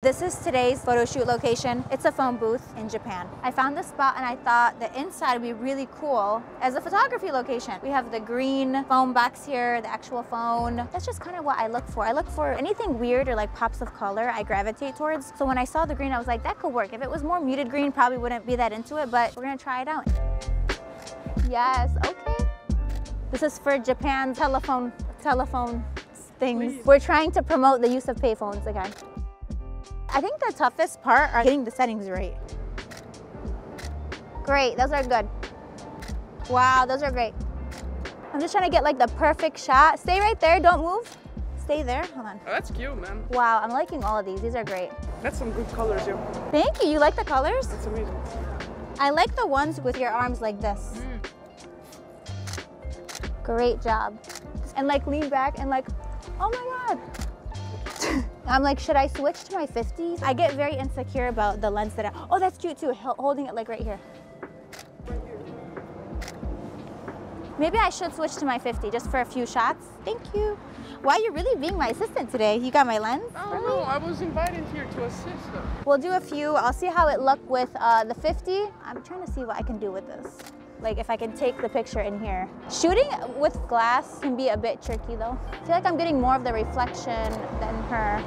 This is today's photo shoot location. It's a phone booth in Japan. I found this spot and I thought the inside would be really cool as a photography location. We have the green phone box here, the actual phone. That's just kind of what I look for. I look for anything weird or like pops of color I gravitate towards. So when I saw the green, I was like, that could work. If it was more muted green, probably wouldn't be that into it, but we're gonna try it out. Yes, okay. This is for Japan telephone things. Please. We're trying to promote the use of payphones again. I think the toughest part are getting the settings right. Great, those are good. Wow, those are great. I'm just trying to get like the perfect shot. Stay right there, don't move. Stay there, hold on. Oh, that's cute, man. Wow, I'm liking all of these. These are great. That's some good colors, yo. Thank you, you like the colors? That's amazing. I like the ones with your arms like this. Great job. And like lean back and like, oh my God. I'm like, should I switch to my 50s? I get very insecure about the lens that oh, that's cute too, holding it like right here. Maybe I should switch to my 50 just for a few shots. Thank you. Wow, you're really being my assistant today. You got my lens? Oh, no, I was invited here to assist. We'll do a few. I'll see how it looked with the 50. I'm trying to see what I can do with this. Like if I can take the picture in here. Shooting with glass can be a bit tricky though. I feel like I'm getting more of the reflection than her.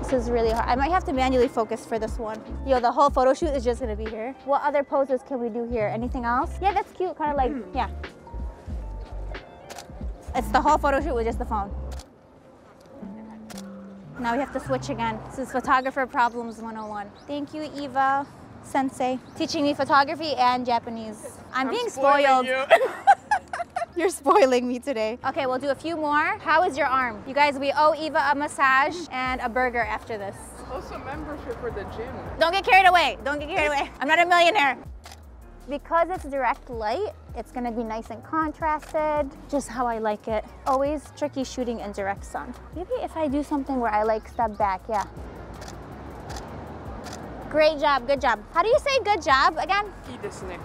This is really hard. I might have to manually focus for this one. Yo, the whole photo shoot is just gonna be here. What other poses can we do here? Anything else? Yeah, that's cute, kind of like, yeah. It's the whole photo shoot with just the phone. Now we have to switch again. This is Photographer Problems 101. Thank you, Eva Sensei, teaching me photography and Japanese. I'm being spoiled. You're spoiling me today. Okay, we'll do a few more. How is your arm? You guys, we owe Eva a massage and a burger after this. Also membership for the gym. Don't get carried away. Don't get carried away. I'm not a millionaire. Because it's direct light, it's gonna be nice and contrasted, just how I like it. Always tricky shooting in direct sun. Maybe if I do something where I like step back, yeah. Great job, good job. How do you say good job again? Idesune.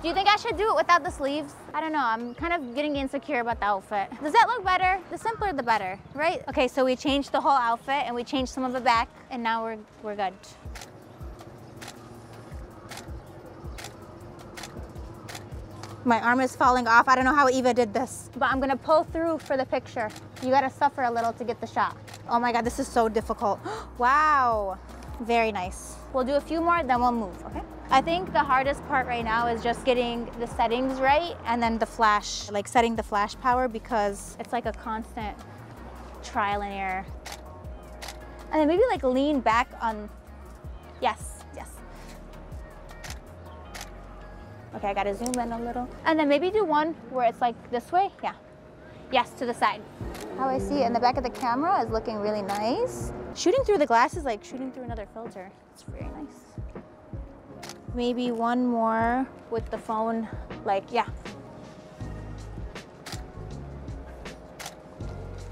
Do you think I should do it without the sleeves? I don't know, I'm kind of getting insecure about the outfit. Does that look better? The simpler the better, right? Okay, so we changed the whole outfit and we changed some of the back and now we're good. My arm is falling off. I don't know how Eva did this, but I'm gonna pull through for the picture. You gotta suffer a little to get the shot. Oh my God, this is so difficult. Wow. Very nice. We'll do a few more, then we'll move, okay? I think the hardest part right now is just getting the settings right and then the flash, like setting the flash power because it's like a constant trial and error. And then maybe like lean back on, yes, yes. Okay, I gotta zoom in a little. And then maybe do one where it's like this way, yeah. Yes, to the side. How I see it in the back of the camera is looking really nice. Shooting through the glass is like shooting through another filter. It's very nice. Maybe one more with the phone, like, yeah.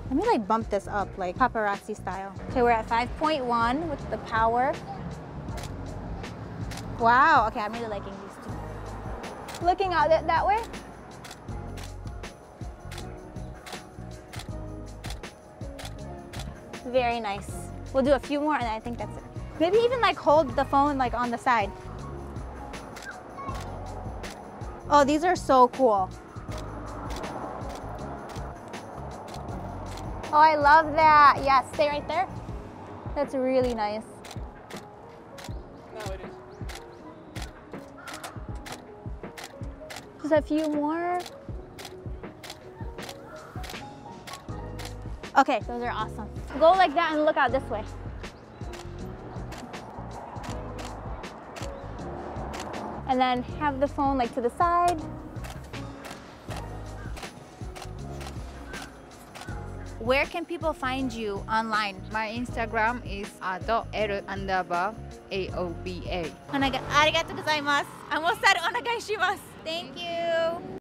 Let me like bump this up, like paparazzi style. Okay, we're at 5.1 with the power. Wow, okay, I'm really liking these two. Looking out that way. Very nice. We'll do a few more and I think that's it. Maybe even like hold the phone like on the side. Oh, these are so cool. Oh, I love that. Yeah, stay right there. That's really nice. No, it is. Just a few more. Okay, those are awesome. Go like that and look out this way. And then have the phone like to the side. Where can people find you online? My Instagram is @L_AOBA. Arigatou gozaimasu. I almost said onegaishimasu. Thank you.